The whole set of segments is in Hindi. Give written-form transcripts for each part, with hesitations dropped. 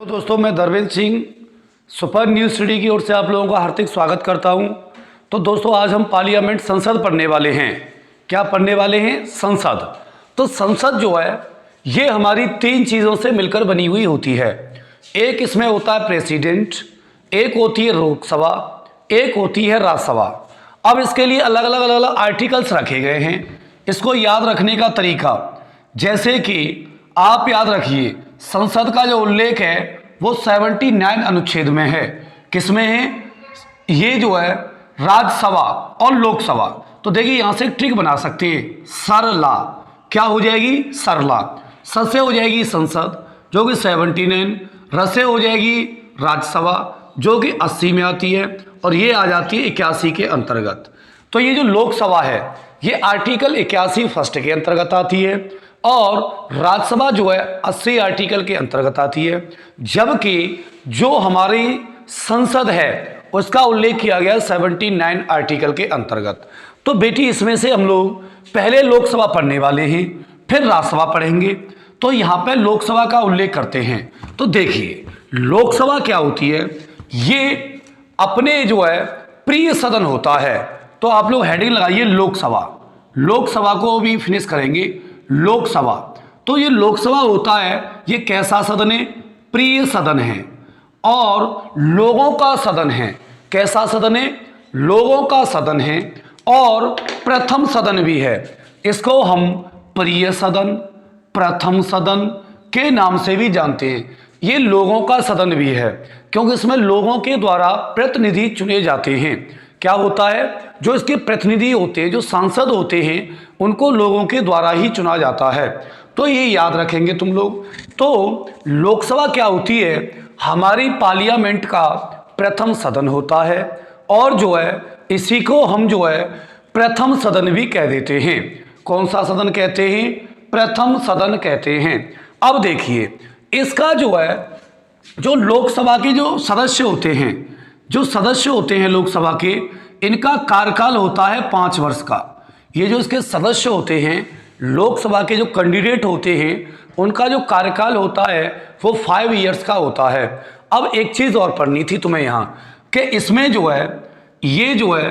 तो दोस्तों, मैं Dharmendra Singh super news study की ओर से आप लोगों का हार्दिक स्वागत करता हूं। तो दोस्तों, आज हम पार्लियामेंट संसद पढ़ने वाले हैं। क्या पढ़ने वाले हैं? संसद। तो संसद जो है ये हमारी तीन चीज़ों से मिलकर बनी हुई होती है। एक इसमें होता है प्रेसिडेंट, एक होती है लोकसभा, एक होती है राज्यसभा। अब इसके लिए अलग अलग आर्टिकल्स रखे गए हैं। इसको याद रखने का तरीका, जैसे कि आप याद रखिए, संसद का जो उल्लेख है वो 79 अनुच्छेद में है। किसमें है? ये जो है राज्यसभा और लोकसभा। तो देखिए, यहां से एक ट्रिक बना सकते हैं, सरला। क्या हो जाएगी? सरला। स से हो जाएगी संसद जो कि 79, र से हो जाएगी राज्यसभा जो कि 80 में आती है, और ये आ जाती है 81 के अंतर्गत। तो ये जो लोकसभा है ये आर्टिकल 81 फर्स्ट के अंतर्गत आती है, और राज्यसभा जो है 80 आर्टिकल के अंतर्गत आती है। जबकि जो हमारी संसद है उसका उल्लेख किया गया 79 आर्टिकल के अंतर्गत। तो बेटी, इसमें से हम लोग पहले लोकसभा पढ़ने वाले हैं, फिर राज्यसभा पढ़ेंगे। तो यहाँ पे लोकसभा का उल्लेख करते हैं। तो देखिए, लोकसभा क्या होती है? ये अपने जो है प्रिय सदन होता है। तो आप लोग हेडिंग लगाइए लोकसभा। लोकसभा को भी फिनिश करेंगे। लोकसभा, तो ये लोकसभा होता है, ये कैसा सदन है? प्रिय सदन है और लोगों का सदन है। कैसा सदन है? लोगों का सदन है, और प्रथम सदन भी है। इसको हम प्रिय सदन, प्रथम सदन के नाम से भी जानते हैं। ये लोगों का सदन भी है क्योंकि इसमें लोगों के द्वारा प्रतिनिधि चुने जाते हैं। क्या होता है? जो इसके प्रतिनिधि होते हैं, जो सांसद होते हैं, उनको लोगों के द्वारा ही चुना जाता है। तो ये याद रखेंगे तुम लोग। तो लोकसभा क्या होती है? हमारी पार्लियामेंट का प्रथम सदन होता है, और जो है इसी को हम जो है प्रथम सदन भी कह देते हैं। कौन सा सदन कहते हैं? प्रथम सदन कहते हैं। अब देखिए, इसका जो है जो लोकसभा के जो सदस्य होते हैं, जो सदस्य होते हैं लोकसभा के, इनका कार्यकाल होता है 5 वर्ष का। ये जो इसके सदस्य होते हैं, लोकसभा के जो कैंडिडेट होते हैं, उनका जो कार्यकाल होता है वो 5 ईयर्स का होता है। अब एक चीज़ और पढ़नी थी तुम्हें यहाँ, कि इसमें जो है ये जो है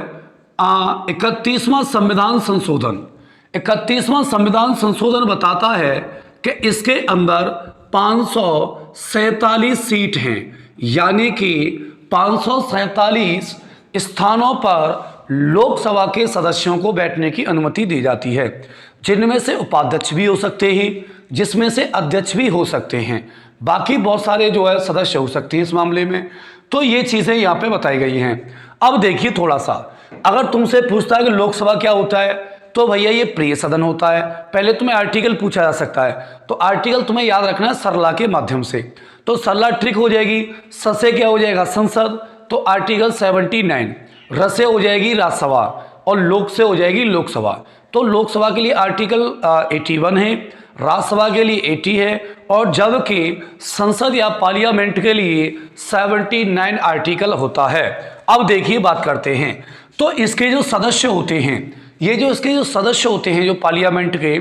31वां संविधान संशोधन, 31वां संविधान संशोधन बताता है कि इसके अंदर 547 सीट हैं, यानी कि 547 स्थानों पर लोकसभा के सदस्यों को बैठने की अनुमति दी जाती है, जिनमें से उपाध्यक्ष भी हो सकते हैं, जिसमें से अध्यक्ष भी हो सकते हैं। बाकी बहुत सारे जो है सदस्य हो सकते हैं इस मामले में। तो ये चीज़ें यहाँ पे बताई गई हैं। अब देखिए, थोड़ा सा अगर तुमसे पूछता है कि लोकसभा क्या होता है, तो भैया ये प्रिय सदन होता है। पहले तुम्हें आर्टिकल पूछा जा सकता है, तो आर्टिकल तुम्हें याद रखना है सरला के माध्यम से। तो सरला ट्रिक हो जाएगी। स से क्या हो जाएगा? संसद, तो आर्टिकल 79। र से हो जाएगी राज्यसभा, और लोक से हो जाएगी लोकसभा। तो लोकसभा के लिए आर्टिकल 81 है, राज्यसभा के लिए 80 है, और जबकि संसद या पार्लियामेंट के लिए 79 आर्टिकल होता है। अब देखिए, बात करते हैं। तो इसके जो सदस्य होते हैं, ये जो इसके जो सदस्य होते हैं, जो पार्लियामेंट के,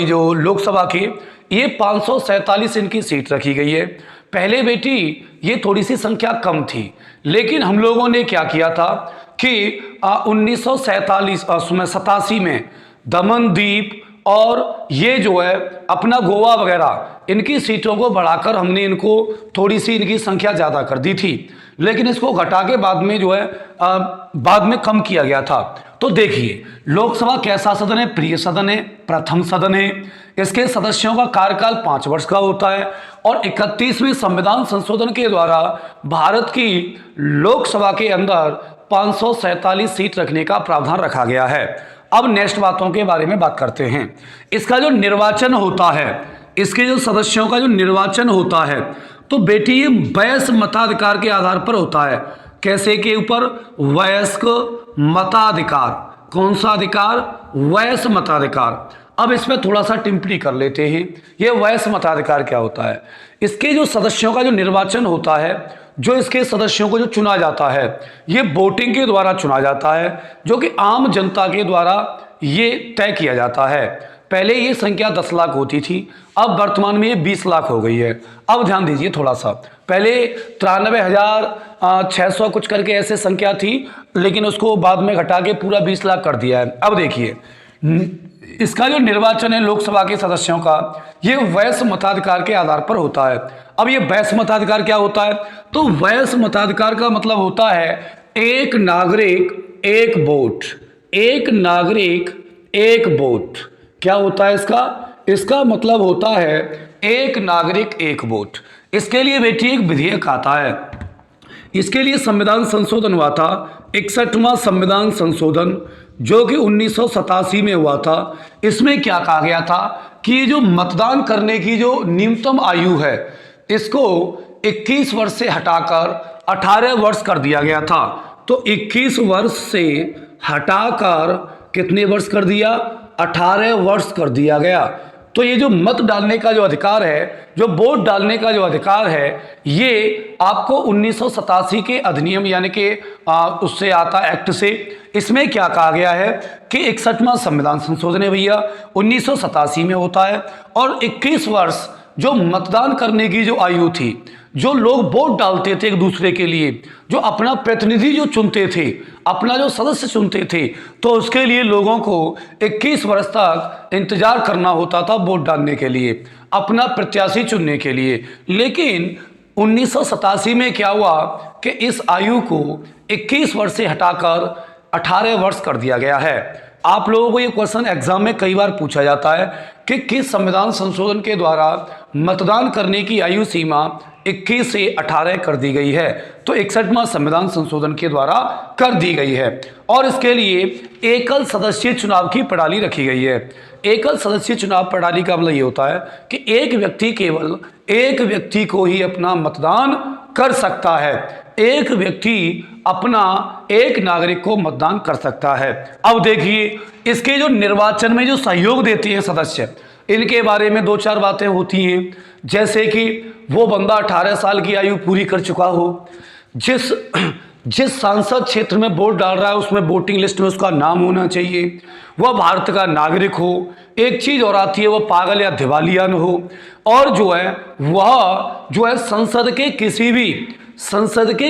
जो लोकसभा के, ये 547 इनकी सीट रखी गई है। पहले बेटी ये थोड़ी सी संख्या कम थी, लेकिन हम लोगों ने क्या किया था कि 1987 में दमनदीप और ये जो है अपना गोवा वगैरह, इनकी सीटों को बढ़ाकर हमने इनको थोड़ी सी इनकी संख्या ज़्यादा कर दी थी, लेकिन इसको घटा के बाद में जो है बाद में कम किया गया था। तो देखिए, लोकसभा कैसा सदन है? प्रिय सदन है, प्रथम सदन है। इसके सदस्यों का कार्यकाल 5 वर्ष का होता है, और 31वें संविधान संशोधन के द्वारा भारत की लोकसभा के अंदर 547 सीट रखने का प्रावधान रखा गया है। अब नेक्स्ट बातों के बारे में बात करते हैं। इसका जो निर्वाचन होता है, इसके जो सदस्यों का जो निर्वाचन होता है, तो बेटी ये वयस्क मताधिकार के आधार पर होता है। कैसे के ऊपर? वयस्क मताधिकार। कौन सा अधिकार? वयस्क मताधिकार। अब इसमें थोड़ा सा टिप्पणी कर लेते हैं। ये वयस्क मताधिकार क्या होता है? इसके जो सदस्यों का जो निर्वाचन होता है, जो इसके सदस्यों को जो चुना जाता है, ये वोटिंग के द्वारा चुना जाता है, जो कि आम जनता के द्वारा ये तय किया जाता है। पहले ये संख्या 10 लाख होती थी, अब वर्तमान में ये 20 लाख हो गई है। अब ध्यान दीजिए थोड़ा सा, पहले 93,600 कुछ करके ऐसे संख्या थी, लेकिन उसको बाद में घटा के पूरा 20 लाख कर दिया है। अब देखिए इसका जो निर्वाचन है लोकसभा के सदस्यों का, ये वयस्क मताधिकार के आधार पर होता है। अब ये वयस्क मताधिकार क्या होता है? तो वयस्क मताधिकार का मतलब होता है एक नागरिक एक वोट, एक नागरिक एक वोट। क्या होता है इसका? इसका मतलब होता है एक नागरिक एक वोट। इसके लिए बेटी एक विधेयक आता है, इसके लिए संविधान संशोधन हुआ था, 61वां संविधान संशोधन, जो कि 1987 में हुआ था। इसमें क्या कहा गया था कि ये जो मतदान करने की जो न्यूनतम आयु है, इसको 21 वर्ष से हटाकर 18 वर्ष कर दिया गया था। तो 21 वर्ष से हटाकर कितने वर्ष कर दिया? 18 वर्ष कर दिया गया। तो ये जो मत डालने का जो अधिकार है, जो वोट डालने का जो अधिकार है, ये आपको 1987 के अधिनियम यानी कि उससे आता एक्ट से। इसमें क्या कहा गया है कि 61वां संविधान संशोधन है भैया, 1987 में होता है। और 21 वर्ष जो मतदान करने की जो आयु थी, जो लोग वोट डालते थे एक दूसरे के लिए, जो अपना प्रतिनिधि जो चुनते थे, अपना जो सदस्य चुनते थे, तो उसके लिए लोगों को 21 वर्ष तक इंतजार करना होता था वोट डालने के लिए, अपना प्रत्याशी चुनने के लिए। लेकिन 1987 में क्या हुआ कि इस आयु को 21 वर्ष से हटाकर 18 वर्ष कर दिया गया है। आप लोगों को ये क्वेश्चन एग्जाम में कई बार पूछा जाता है कि किस संविधान संशोधन के द्वारा मतदान करने की आयु सीमा 21 से 18 कर दी गई है। तो 61वां संविधान संशोधन के द्वारा कर दी गई है। और इसके लिए एकल सदस्यीय चुनाव की प्रणाली रखी गई है। एकल सदस्यीय चुनाव प्रणाली का मतलब ये होता है कि एक व्यक्ति केवल एक व्यक्ति को ही अपना मतदान कर सकता है, एक व्यक्ति अपना एक नागरिक को मतदान कर सकता है। अब देखिए इसके जो निर्वाचन में जो सहयोग देते हैं सदस्य, इनके बारे में 2-4 बातें होती हैं, जैसे कि वो बंदा 18 साल की आयु पूरी कर चुका हो, जिस सांसद क्षेत्र में वोट डाल रहा है उसमें वोटिंग लिस्ट में उसका नाम होना चाहिए, वह भारत का नागरिक हो, एक चीज़ और आती है वह पागल या दिवालिया न हो, और वह जो है संसद के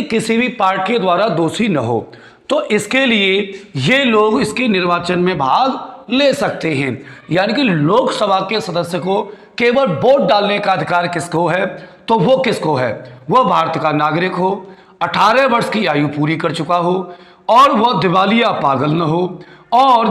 किसी भी पार्टी के द्वारा दोषी न हो। तो इसके लिए ये लोग इसके निर्वाचन में भाग ले सकते हैं। यानी कि लोकसभा के सदस्य को केवल वोट डालने का अधिकार किसको है? तो वो किसको है? वह भारत का नागरिक हो, 18 वर्ष की आयु पूरी कर चुका हो, और वह दिवालिया पागल न हो, और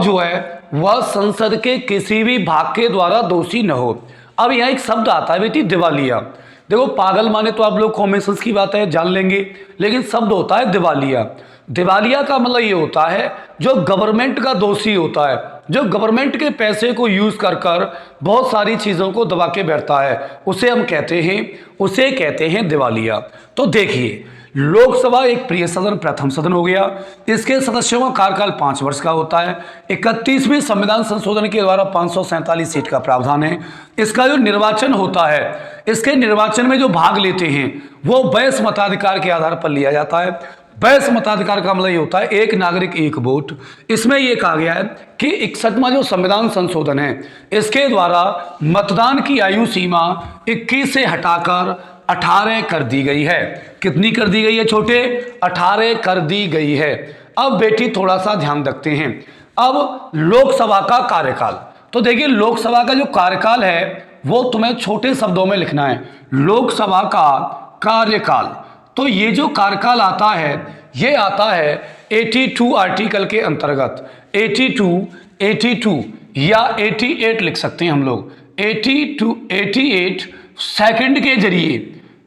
वह संसद के किसी भी भाग के द्वारा दोषी न हो। अब यहाँ एक शब्द आता है बेटी दिवालिया। देखो पागल माने तो आप लोग कॉमन सेंस की बात है जान लेंगे, लेकिन शब्द होता है दिवालिया। दिवालिया का मतलब ये होता है जो गवर्नमेंट का दोषी होता है, जो गवर्नमेंट के पैसे को यूज कर बहुत सारी चीज़ों को दबा के बैठता है, उसे कहते हैं दिवालिया। तो देखिए लोकसभा एक प्रिय सदन, प्रथम सदन हो गया। इसके सदस्यों का कार्यकाल 5 वर्ष का होता है। 31वें संविधान संशोधन के द्वारा 547 सीट का प्रावधान है। इसका जो निर्वाचन होता है, इसके निर्वाचन में जो भाग लेते हैं वो वयस्क मताधिकार के आधार पर लिया जाता है। वयस्क मताधिकार का मतलब ये होता है एक नागरिक एक वोट। इसमें यह कहा गया है कि 61वां जो संविधान संशोधन है, इसके द्वारा मतदान की आयु सीमा 21 से हटाकर 18 कर दी गई है। कितनी कर दी गई है छोटे? 18 कर दी गई है। अब बेटी थोड़ा सा ध्यान रखते हैं। अब लोकसभा का कार्यकाल, तो देखिए लोकसभा का जो कार्यकाल है वो तुम्हें छोटे शब्दों में लिखना है। लोकसभा का कार्यकाल, तो ये जो कार्यकाल आता है ये आता है 82 आर्टिकल के अंतर्गत। 82 या 88 लिख सकते हैं हम लोग। 88 सेकंड के जरिए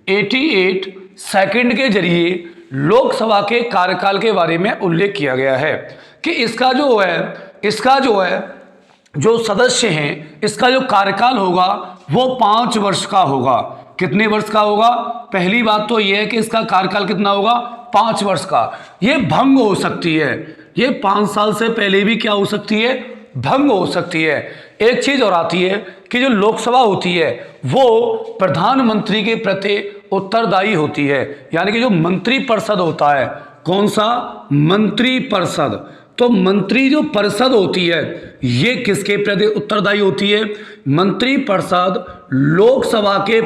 88 सेकंड के जरिए लोकसभा के कार्यकाल के बारे में उल्लेख किया गया है कि इसका जो है जो सदस्य हैं, इसका जो कार्यकाल होगा वो 5 वर्ष का होगा। कितने वर्ष का होगा? पहली बात तो यह है कि इसका कार्यकाल कितना होगा? 5 वर्ष का। ये भंग हो सकती है, ये 5 साल से पहले भी क्या हो सकती है? भंग हो सकती है। एक चीज और आती है कि जो लोकसभा होती है वो प्रधानमंत्री के प्रति उत्तरदायी होती है। यानी कि जो मंत्रिपरिषद होता है, कौन सा? मंत्रिपरिषद। तो मंत्री जो परिषद होती है ये किसके प्रति उत्तरदायी होती है? मंत्री परिषद लोकसभा के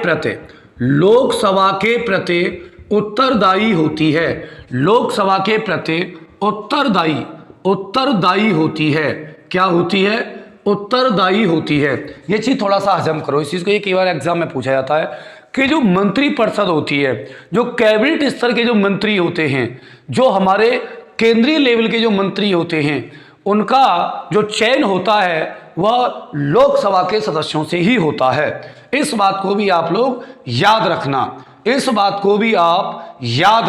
प्रति उत्तरदायी होती है। लोकसभा के प्रति उत्तरदायी होती है। क्या होती है? उत्तरदायी होती है। ये चीज थोड़ा सा हजम करो इस चीज को, ये कई बार एग्जाम में पूछा जाता है कि जो मंत्री परिषद होती है, जो कैबिनेट स्तर के जो मंत्री होते हैं, जो हमारे केंद्रीय लेवल के जो मंत्री होते हैं, उनका जो चयन होता है वह लोकसभा के सदस्यों से ही होता है। इस बात को भी आप लोग याद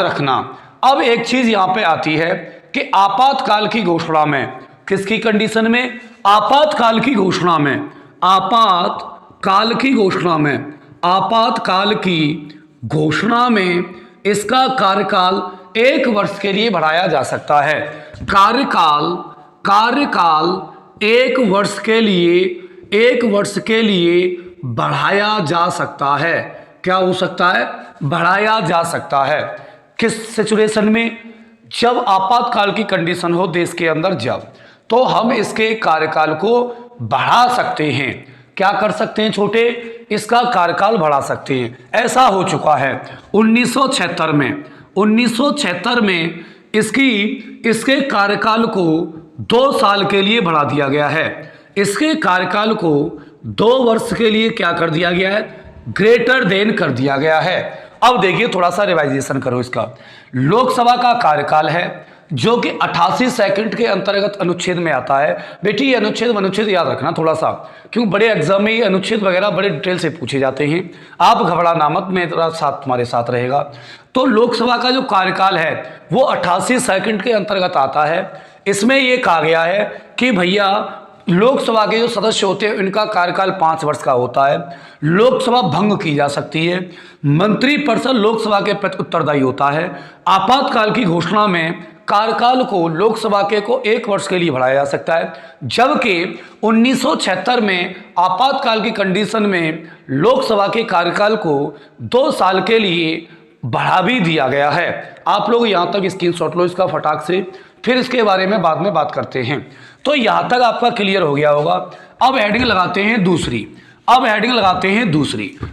रखना। अब एक चीज यहां पे आती है कि आपातकाल की घोषणा में, किसकी कंडीशन में? आपातकाल की घोषणा में इसका कार्यकाल 1 वर्ष के लिए बढ़ाया जा सकता है। कार्यकाल 1 वर्ष के लिए बढ़ाया जा सकता है। क्या हो सकता है? बढ़ाया जा सकता है। किस सिचुएशन में? जब आपातकाल की कंडीशन हो देश के अंदर, जब, तो हम इसके कार्यकाल को बढ़ा सकते हैं। क्या कर सकते हैं छोटे? इसका कार्यकाल बढ़ा सकते हैं। ऐसा हो चुका है 1976 में इसके कार्यकाल को 2 साल के लिए बढ़ा दिया गया है। इसके कार्यकाल को 2 वर्ष के लिए क्या कर दिया गया है? ग्रेटर देन कर दिया गया है। अब देखिए थोड़ा सा रिवाइजेशन करो इसका। लोकसभा का कार्यकाल है जो कि 88 सेकंड के अंतर्गत अनुच्छेद में आता है। बेटी ये अनुच्छेद याद रखना थोड़ा सा, क्योंकि बड़े एग्जाम में ये अनुच्छेद वगैरह बड़े डिटेल से पूछे जाते हैं। आप घबराना मत, मेरा साथ तुम्हारे साथ रहेगा। तो लोकसभा का जो कार्यकाल है वो 88 सेकंड के अंतर्गत आता है। इसमें ये कहा गया है कि भैया लोकसभा के जो सदस्य होते हैं इनका कार्यकाल 5 वर्ष का होता है। लोकसभा भंग की जा सकती है। मंत्री परिषद लोकसभा के प्रति उत्तरदायी होता है। आपातकाल की घोषणा में कार्यकाल को लोकसभा के को 1 वर्ष के लिए बढ़ाया जा सकता है, जबकि 1976 में आपातकाल की कंडीशन में लोकसभा के कार्यकाल को 2 साल के लिए बढ़ा भी दिया गया है। आप लोग यहाँ तक स्क्रीनशॉट लो इसका फटाक से, फिर इसके बारे में बाद में बात करते हैं। तो यहाँ तक आपका क्लियर हो गया होगा। अब हेडिंग लगाते हैं दूसरी।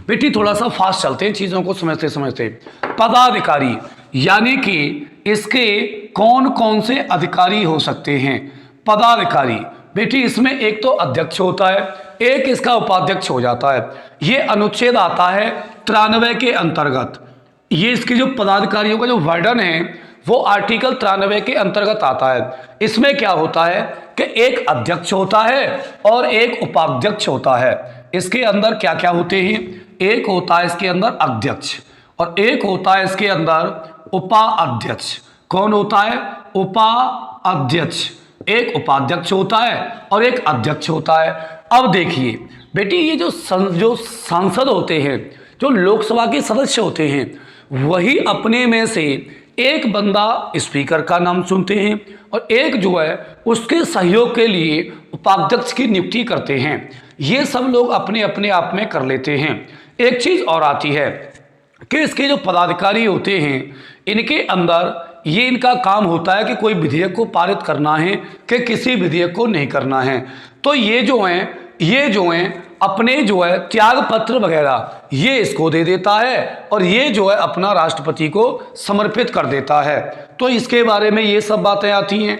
बेटी थोड़ा सा फास्ट चलते हैं चीजों को समझते। पदाधिकारी, यानी कि इसके कौन कौन से अधिकारी हो सकते हैं? पदाधिकारी बेटी इसमें एक तो अध्यक्ष होता है, एक इसका उपाध्यक्ष हो जाता है। ये अनुच्छेद आता है 93 के अंतर्गत। ये इसके जो पदाधिकारियों का जो वर्णन है वो आर्टिकल 93 के अंतर्गत आता है। इसमें क्या होता है कि एक अध्यक्ष होता है और एक उपाध्यक्ष होता है। इसके अंदर क्या क्या होते हैं? एक होता है इसके अंदर अध्यक्ष और एक होता है इसके अंदर उपाध्यक्ष। कौन होता है? उपाध्यक्ष। एक उपाध्यक्ष होता है और एक अध्यक्ष होता है। अब देखिए बेटी ये जो सांसद होते हैं, जो लोकसभा के सदस्य होते हैं, वही अपने में से एक बंदा स्पीकर का नाम चुनते हैं और एक जो है उसके सहयोग के लिए उपाध्यक्ष की नियुक्ति करते हैं। ये सब लोग अपने अपने आप में कर लेते हैं। एक चीज और आती है कि इसके जो पदाधिकारी होते हैं इनके अंदर ये इनका काम होता है कि कोई विधेयक को पारित करना है कि किसी विधेयक को नहीं करना है। तो ये जो हैं अपने जो है त्याग पत्र वगैरह ये इसको दे देता है और ये जो है अपना राष्ट्रपति को समर्पित कर देता है। तो इसके बारे में ये सब बातें आती हैं।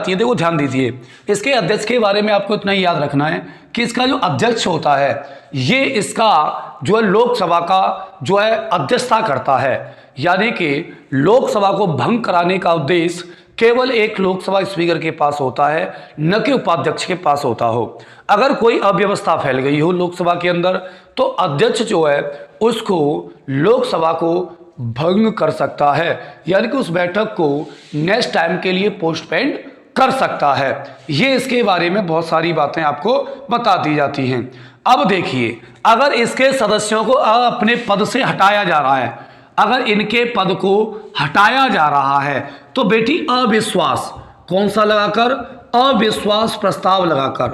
देखो ध्यान दीजिए, इसके अध्यक्ष के बारे में आपको इतना ही याद रखना है कि इसका जो अध्यक्ष होता है ये इसका जो है लोकसभा का जो है अध्यक्षता करता है। यानी कि लोकसभा को भंग कराने का उद्देश्य केवल एक लोकसभा स्पीकर के पास होता है, न कि उपाध्यक्ष के पास होता हो। अगर कोई अव्यवस्था फैल गई हो लोकसभा के अंदर तो अध्यक्ष जो है उसको लोकसभा को भंग कर सकता है, यानी कि उस बैठक को नेक्स्ट टाइम के लिए पोस्टपोन कर सकता है। ये इसके बारे में बहुत सारी बातें आपको बता दी जाती हैं। अब देखिए, अगर इसके सदस्यों को अपने पद से हटाया जा रहा है, अगर इनके पद को हटाया जा रहा है तो बेटी अविश्वास कौन सा लगाकर? अविश्वास प्रस्ताव लगाकर।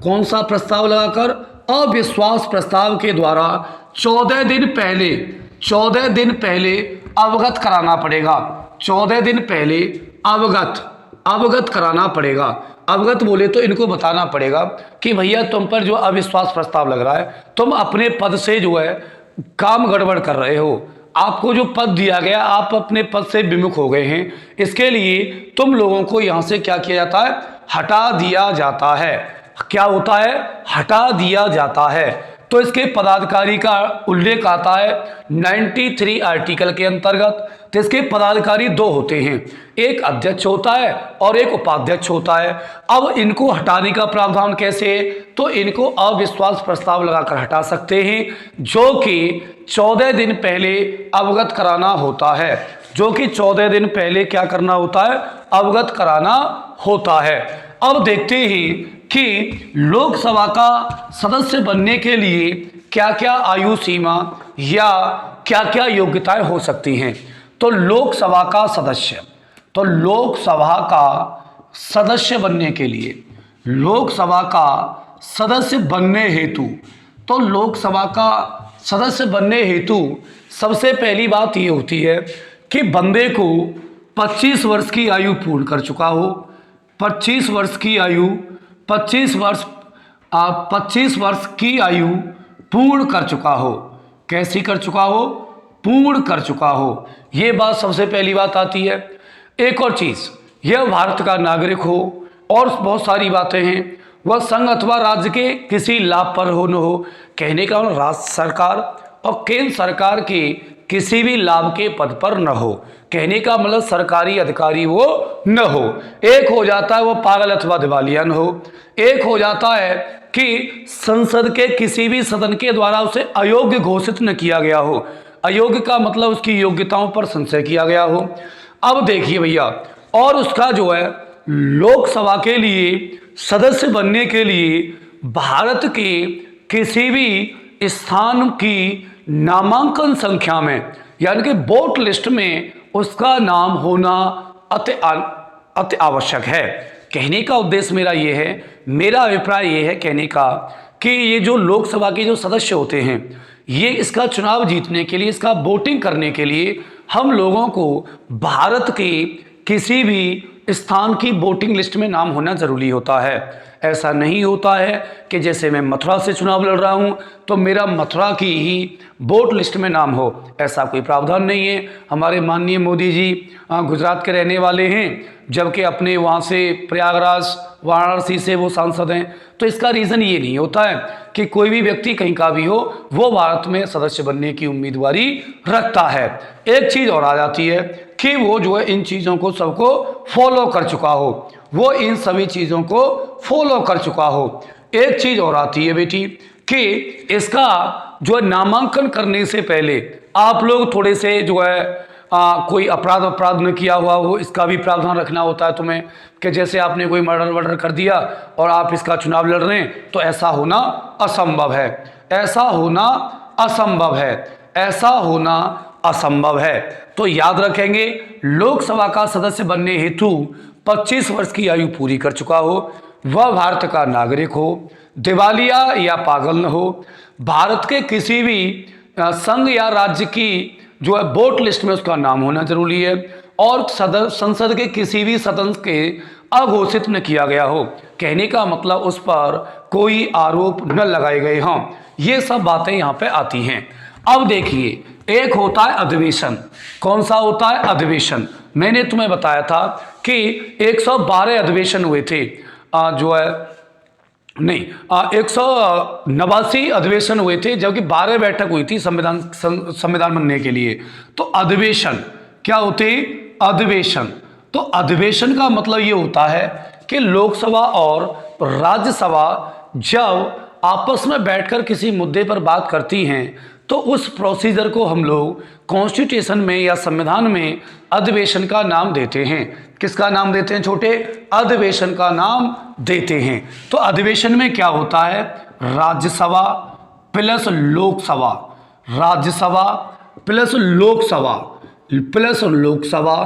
कौन सा प्रस्ताव लगाकर? अविश्वास प्रस्ताव के द्वारा 14 दिन पहले अवगत कराना पड़ेगा। 14 दिन पहले अवगत अवगत कराना पड़ेगा। अवगत बोले तो इनको बताना पड़ेगा कि भैया तुम पर जो अविश्वास प्रस्ताव लग रहा है, तुम अपने पद से जो है काम गड़बड़ कर रहे हो, आपको जो पद दिया गया आप अपने पद से विमुख हो गए हैं, इसके लिए तुम लोगों को यहाँ से क्या किया जाता है, हटा दिया जाता है। क्या होता है, हटा दिया जाता है। तो इसके पदाधिकारी का उल्लेख आता है 93 आर्टिकल के अंतर्गत। तो इसके पदाधिकारी दो होते हैं, एक अध्यक्ष होता है और एक उपाध्यक्ष होता है। अब इनको हटाने का प्रावधान कैसे है, तो इनको अविश्वास प्रस्ताव लगाकर हटा सकते हैं, जो कि 14 दिन पहले अवगत कराना होता है। जो कि 14 दिन पहले क्या करना होता है, अवगत कराना होता है। अब देखते हैं कि लोकसभा का सदस्य बनने के लिए क्या क्या आयु सीमा या क्या क्या योग्यताएं हो सकती हैं। तो लोकसभा का सदस्य, तो लोकसभा का सदस्य बनने के लिए, लोकसभा का सदस्य बनने हेतु, तो लोकसभा का सदस्य बनने हेतु सबसे पहली बात ये होती है कि बंदे को 25 वर्ष की आयु पूर्ण कर चुका हो। 25 वर्ष की आयु, 25 वर्ष की आयु पूर्ण कर चुका हो। कैसी कर चुका हो, पूर्ण कर चुका हो, ये बात सबसे पहली बात आती है। एक और चीज़, यह भारत का नागरिक हो, और बहुत सारी बातें हैं। वह संघ अथवा राज्य के किसी लाभ पर हो न हो, कहने का मतलब राज्य सरकार और केंद्र सरकार के किसी भी लाभ के पद पर न हो, कहने का मतलब सरकारी अधिकारी वो न हो। एक हो जाता है वो पागल अथवा दिवालिया न हो। एक हो जाता है कि संसद के किसी भी सदन के द्वारा उसे अयोग्य घोषित न किया गया हो। अयोग्य का मतलब उसकी योग्यताओं पर संशय किया गया हो। अब देखिए भैया, और उसका जो है लोकसभा के लिए सदस्य बनने के लिए भारत के किसी भी स्थान की नामांकन संख्या में, यानी कि वोट लिस्ट में उसका नाम होना अति आवश्यक है। कहने का उद्देश्य मेरा ये है, मेरा अभिप्राय ये है कहने का कि ये जो लोकसभा के जो सदस्य होते हैं, ये इसका चुनाव जीतने के लिए, इसका वोटिंग करने के लिए हम लोगों को भारत के किसी भी स्थान की वोटिंग लिस्ट में नाम होना जरूरी होता है। ऐसा नहीं होता है कि जैसे मैं मथुरा से चुनाव लड़ रहा हूं तो मेरा मथुरा की ही वोट लिस्ट में नाम हो, ऐसा कोई प्रावधान नहीं है। हमारे माननीय मोदी जी गुजरात के रहने वाले हैं, जबकि अपने वहाँ से प्रयागराज वाराणसी से वो सांसद हैं। तो इसका रीज़न ये नहीं होता है कि कोई भी व्यक्ति कहीं का भी हो वो भारत में सदस्य बनने की उम्मीदवारी रखता है। एक चीज़ और आ जाती है कि वो जो है इन चीज़ों को सबको फॉलो कर चुका हो, वो इन सभी चीज़ों को फॉलो कर चुका हो। एक चीज़ और आती है बेटी कि इसका जो है नामांकन करने से पहले आप लोग थोड़े से जो है कोई अपराध न किया हुआ हो, इसका भी प्रावधान रखना होता है तुम्हें, कि जैसे आपने कोई मर्डर कर दिया और आप इसका चुनाव लड़ रहे हैं, तो ऐसा होना असंभव है, ऐसा होना असंभव है, ऐसा होना असंभव है। तो याद रखेंगे, लोकसभा का सदस्य बनने हेतु 25 वर्ष की आयु पूरी कर चुका हो, वह भारत का नागरिक हो, दिवालिया या पागल न हो, भारत के किसी भी संघ या राज्य की जो है वोट लिस्ट में उसका नाम होना जरूरी है, और संसद के किसी भी सदन के अघोषित न किया गया हो, कहने का मतलब उस पर कोई आरोप न लगाए गए हों। ये सब बातें यहाँ पे आती हैं। अब देखिए, एक होता है अधिवेशन। कौन सा होता है? अधिवेशन। मैंने तुम्हें बताया था कि 112 अधिवेशन हुए थे, जो है नहीं 189 अधिवेशन हुए थे, जबकि 12 बैठक हुई थी संविधान बनने के लिए। तो अधिवेशन क्या होते? अधिवेशन। तो अधिवेशन का मतलब ये होता है कि लोकसभा और राज्यसभा जब आपस में बैठकर किसी मुद्दे पर बात करती हैं तो उस प्रोसीजर को हम लोग कॉन्स्टिट्यूशन में या संविधान में अधिवेशन का नाम देते हैं। किसका नाम देते हैं छोटे? अधिवेशन का नाम देते हैं। तो अधिवेशन में क्या होता है? राज्यसभा प्लस लोकसभा, राज्यसभा प्लस लोकसभा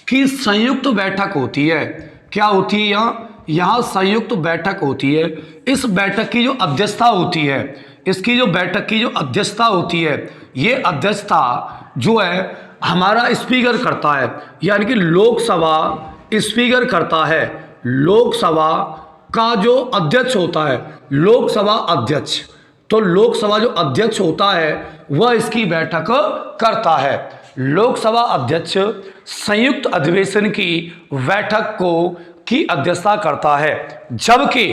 की संयुक्त बैठक होती है। क्या होती है? यहाँ संयुक्त बैठक होती है। इस बैठक की जो अध्यक्षता होती है, इसकी जो बैठक की जो अध्यक्षता होती है, ये अध्यक्षता जो है हमारा स्पीकर करता है, यानी कि लोकसभा स्पीकर करता है लोकसभा का जो अध्यक्ष होता है, लोकसभा अध्यक्ष। तो लोकसभा जो अध्यक्ष होता है वह इसकी बैठक करता है। लोकसभा अध्यक्ष संयुक्त अधिवेशन की बैठक की अध्यक्षता करता है, जबकि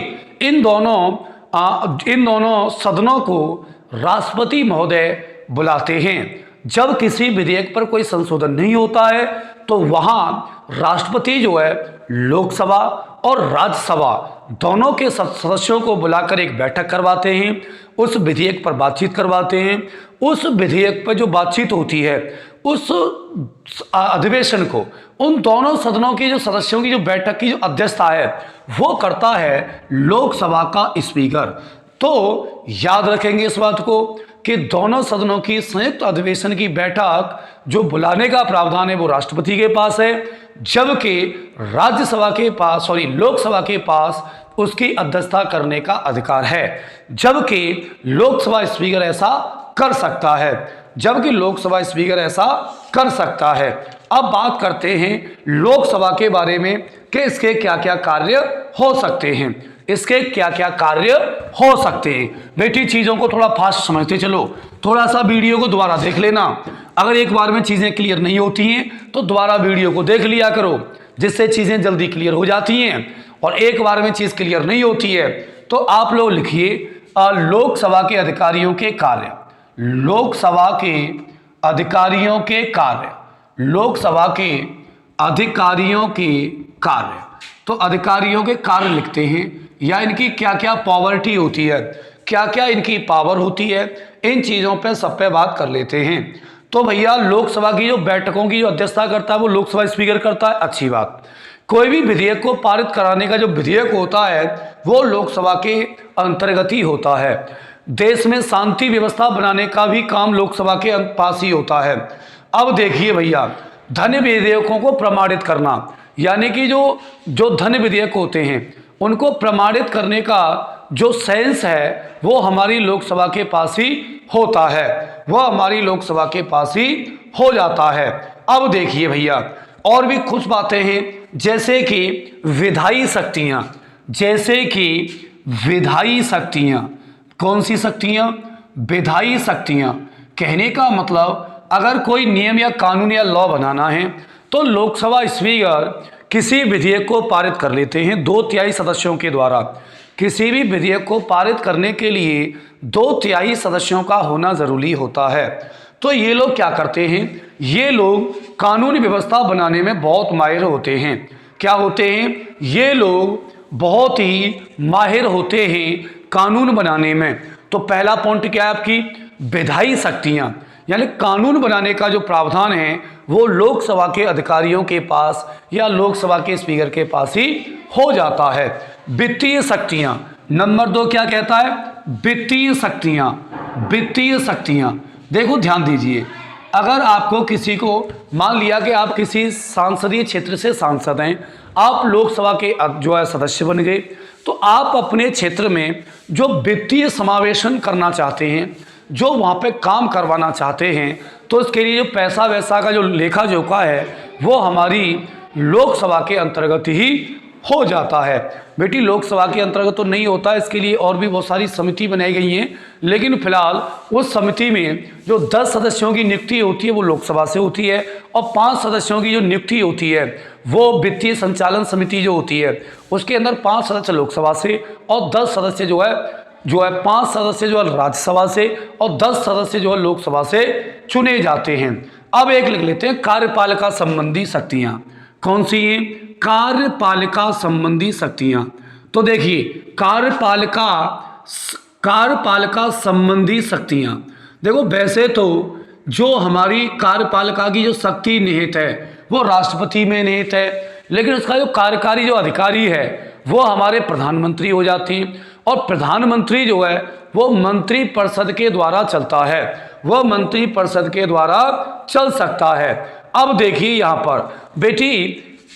इन दोनों सदनों को राष्ट्रपति महोदय बुलाते हैं। जब किसी विधेयक पर कोई संशोधन नहीं होता है तो वहाँ राष्ट्रपति जो है लोकसभा और राज्यसभा दोनों के सदस्यों को बुलाकर एक बैठक करवाते हैं, उस विधेयक पर बातचीत करवाते हैं। उस विधेयक पर जो बातचीत होती है, उस अधिवेशन को उन दोनों सदनों के जो सदस्यों की जो बैठक की जो अध्यक्षता है वो करता है लोकसभा का स्पीकर। तो याद रखेंगे इस बात को कि दोनों सदनों की संयुक्त अधिवेशन की बैठक जो बुलाने का प्रावधान है वो राष्ट्रपति के पास है, जबकि लोकसभा के पास उसकी अध्यक्षता करने का अधिकार है, जबकि लोकसभा स्पीकर ऐसा कर सकता है। अब बात करते हैं लोकसभा के बारे में कि इसके क्या क्या कार्य हो सकते हैं। बेटी चीज़ों को थोड़ा फास्ट समझते चलो, थोड़ा सा वीडियो को दोबारा देख लेना। अगर एक बार में चीज़ें क्लियर नहीं होती हैं तो दोबारा वीडियो को देख लिया करो, जिससे चीज़ें जल्दी क्लियर हो जाती हैं। और एक बार में चीज़ क्लियर नहीं होती है तो आप लोग लिखिए लोकसभा के अधिकारियों के कार्य। लोकसभा के अधिकारियों के कार्य, तो अधिकारियों के कार्य लिखते हैं, या इनकी क्या क्या पावर्टी होती है, क्या क्या इनकी पावर होती है, इन चीज़ों पे सब पे बात कर लेते हैं। तो भैया लोकसभा की जो बैठकों की जो अध्यक्षता करता है वो लोकसभा स्पीकर करता है, अच्छी बात। कोई भी विधेयक को पारित कराने का जो विधेयक होता है वो लोकसभा के अंतर्गत ही होता है। देश में शांति व्यवस्था बनाने का भी काम लोकसभा के पास ही होता है। अब देखिए भैया, धन विधेयकों को प्रमाणित करना, यानी कि जो धन विधेयक होते हैं उनको प्रमाणित करने का जो सेंस है वो हमारी लोकसभा के पास ही होता है, हो जाता है। अब देखिए भैया, और भी कुछ बातें हैं, जैसे कि विधायी शक्तियाँ। कौन सी शक्तियाँ? विधायी शक्तियाँ। कहने का मतलब अगर कोई नियम या कानून या लॉ बनाना है तो लोकसभा स्पीकर किसी विधेयक को पारित कर लेते हैं 2/3 सदस्यों के द्वारा। किसी भी विधेयक को पारित करने के लिए 2/3 सदस्यों का होना ज़रूरी होता है। तो ये लोग क्या करते हैं, ये लोग कानूनी व्यवस्था बनाने में बहुत माहिर होते हैं। क्या होते हैं? ये लोग बहुत ही माहिर होते हैं कानून बनाने में। तो पहला पॉइंट क्या है आपकी? विधायी शक्तियाँ, यानी कानून बनाने का जो प्रावधान है वो लोकसभा के अधिकारियों के पास या लोकसभा के स्पीकर के पास ही हो जाता है। वित्तीय शक्तियाँ, नंबर 2 क्या कहता है? वित्तीय शक्तियाँ। देखो ध्यान दीजिए, अगर आपको किसी को, मान लिया कि आप किसी सांसदीय क्षेत्र से सांसद हैं, आप लोकसभा के जो है सदस्य बन गए, तो आप अपने क्षेत्र में जो वित्तीय समावेशन करना चाहते हैं, जो वहाँ पे काम करवाना चाहते हैं, तो इसके लिए जो पैसा वैसा का जो लेखा जोखा है वो हमारी लोकसभा के अंतर्गत ही हो जाता है। बेटी लोकसभा के अंतर्गत तो नहीं होता, इसके लिए और भी बहुत सारी समिति बनाई गई हैं, लेकिन फिलहाल उस समिति में जो 10 सदस्यों की नियुक्ति होती है वो लोकसभा से होती है, और 5 सदस्यों की जो नियुक्ति होती है वो वित्तीय संचालन समिति जो होती है उसके अंदर 5 सदस्य लोकसभा से और 10 सदस्य जो है 5 सदस्य जो है राज्यसभा से और 10 सदस्य जो है लोकसभा से चुने जाते हैं। अब एक लिख लेते हैं कार्यपालिका संबंधी शक्तियाँ। कौन सी हैं? कार्यपालिका संबंधी शक्तियाँ। तो देखिए कार्यपालिका संबंधी शक्तियाँ, देखो वैसे तो जो हमारी कार्यपालिका की जो शक्ति निहित है वो राष्ट्रपति में निहित है, लेकिन उसका जो कार्यकारी जो अधिकारी है वो हमारे प्रधानमंत्री हो जाते हैं, और प्रधानमंत्री जो है वो मंत्रिपरिषद के द्वारा चलता है, वह मंत्रिपरिषद के द्वारा चल सकता है। अब देखिए यहाँ पर बेटी,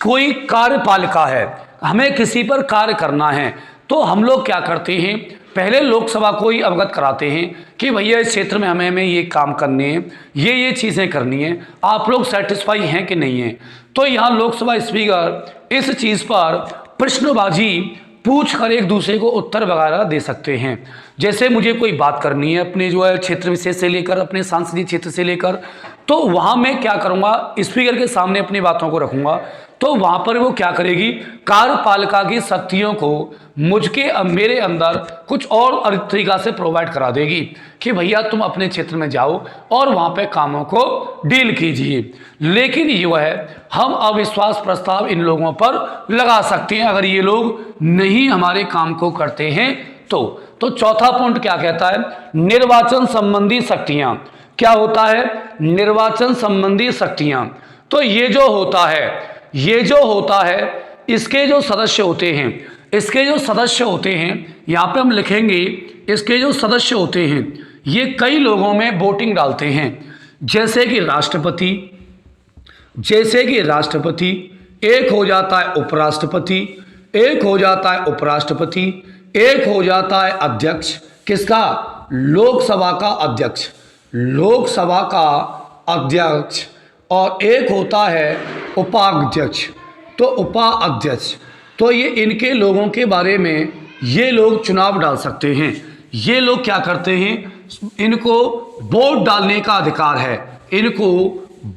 कोई कार्यपालिका है, हमें किसी पर कार्य करना है, तो हम लोग क्या करते हैं, पहले लोकसभा को ही अवगत कराते हैं कि भैया इस क्षेत्र में हमें ये काम करने हैं, ये चीज़ें करनी है, आप लोग सेटिस्फाई हैं कि नहीं हैं। तो यहाँ लोकसभा स्पीकर इस चीज़ पर प्रश्नबाजी पूछ कर एक दूसरे को उत्तर वगैरह दे सकते हैं। जैसे मुझे कोई बात करनी है अपने जो है क्षेत्र विशेष से लेकर, अपने सांसदीय क्षेत्र से लेकर, तो वहाँ मैं क्या करूँगा, स्पीकर के सामने अपनी बातों को रखूँगा। तो वहाँ पर वो क्या करेगी, कार्यपालिका की शक्तियों को मेरे अंदर कुछ और तरीका से प्रोवाइड करा देगी कि भैया तुम अपने क्षेत्र में जाओ और वहाँ पे कामों को डील कीजिए। लेकिन ये है, हम अविश्वास प्रस्ताव इन लोगों पर लगा सकते हैं अगर ये लोग नहीं हमारे काम को करते हैं तो चौथा पॉइंट क्या कहता है, निर्वाचन संबंधी शक्तियां। क्या होता है, निर्वाचन संबंधी शक्तियां। तो ये जो होता है इसके जो सदस्य होते हैं, यहाँ पे हम लिखेंगे, इसके जो सदस्य होते हैं ये कई लोगों में वोटिंग डालते हैं। जैसे कि राष्ट्रपति, एक हो जाता है उपराष्ट्रपति, एक हो जाता है उपराष्ट्रपति, एक हो जाता है अध्यक्ष, किसका, लोकसभा का अध्यक्ष, और एक होता है उपाध्यक्ष। तो उपाध्यक्ष, तो ये इनके लोगों के बारे में ये लोग चुनाव डाल सकते हैं। ये लोग क्या करते हैं, इनको वोट डालने का अधिकार है, इनको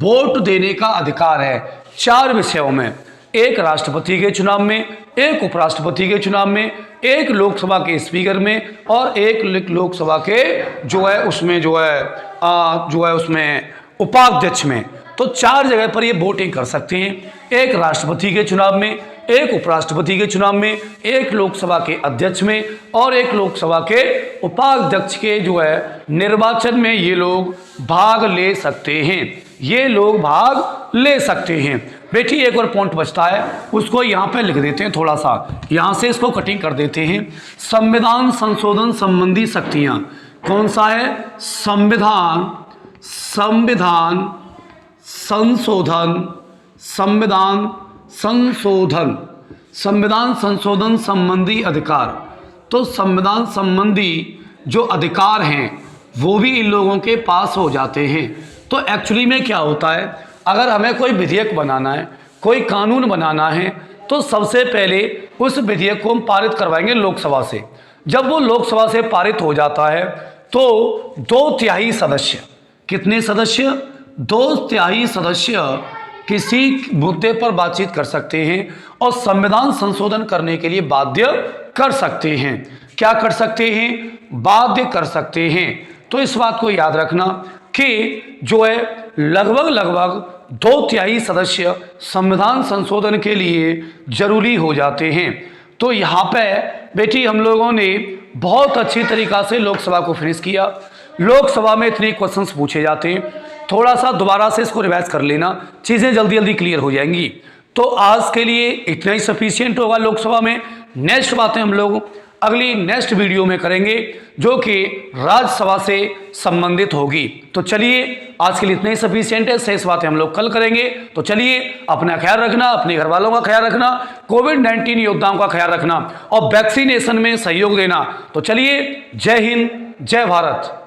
वोट देने का अधिकार है 4 विषयों में, एक राष्ट्रपति के चुनाव में, एक उपराष्ट्रपति के चुनाव में, एक लोकसभा के स्पीकर में, और एक लोकसभा के उसमें उपाध्यक्ष में। तो 4 जगह पर ये वोटिंग कर सकते हैं, एक राष्ट्रपति के चुनाव में, एक उपराष्ट्रपति के चुनाव में, एक लोकसभा के अध्यक्ष में, और एक लोकसभा के उपाध्यक्ष के निर्वाचन में ये लोग भाग ले सकते हैं। बेटी एक और पॉइंट बचता है, उसको यहाँ पे लिख देते हैं, थोड़ा सा यहाँ से इसको कटिंग कर देते हैं। संविधान संशोधन संबंधी शक्तियाँ। कौन सा है, संविधान संशोधन संबंधी अधिकार। तो संविधान संबंधी जो अधिकार हैं वो भी इन लोगों के पास हो जाते हैं। तो एक्चुअली में क्या होता है, अगर हमें कोई विधेयक बनाना है, कोई कानून बनाना है, तो सबसे पहले उस विधेयक को हम पारित करवाएंगे लोकसभा से। जब वो लोकसभा से पारित हो जाता है तो 2/3 सदस्य, कितने सदस्य, 2/3 सदस्य किसी मुद्दे पर बातचीत कर सकते हैं और संविधान संशोधन करने के लिए बाध्य कर सकते हैं। क्या कर सकते हैं, बाध्य कर सकते हैं। तो इस बात को याद रखना कि लगभग 2/3 सदस्य संविधान संशोधन के लिए जरूरी हो जाते हैं। तो यहाँ पे बेटी हम लोगों ने बहुत अच्छी तरीक़ा से लोकसभा को फिनिश किया। लोकसभा में इतने क्वेश्चंस पूछे जाते हैं, थोड़ा सा दोबारा से इसको रिवाइज कर लेना, चीज़ें जल्दी क्लियर हो जाएंगी। तो आज के लिए इतना ही सफिशिएंट होगा लोकसभा में। नेक्स्ट बातें हम लोग अगली नेक्स्ट वीडियो में करेंगे जो कि राज्यसभा से संबंधित होगी। तो चलिए आज के लिए इतना ही सफिशिएंट है, शेष बातें हम लोग कल करेंगे। तो चलिए अपना ख्याल रखना, अपने घर वालों का ख्याल रखना, कोविड-19 योद्धाओं का ख्याल रखना और वैक्सीनेशन में सहयोग देना। तो चलिए, जय हिंद, जय भारत।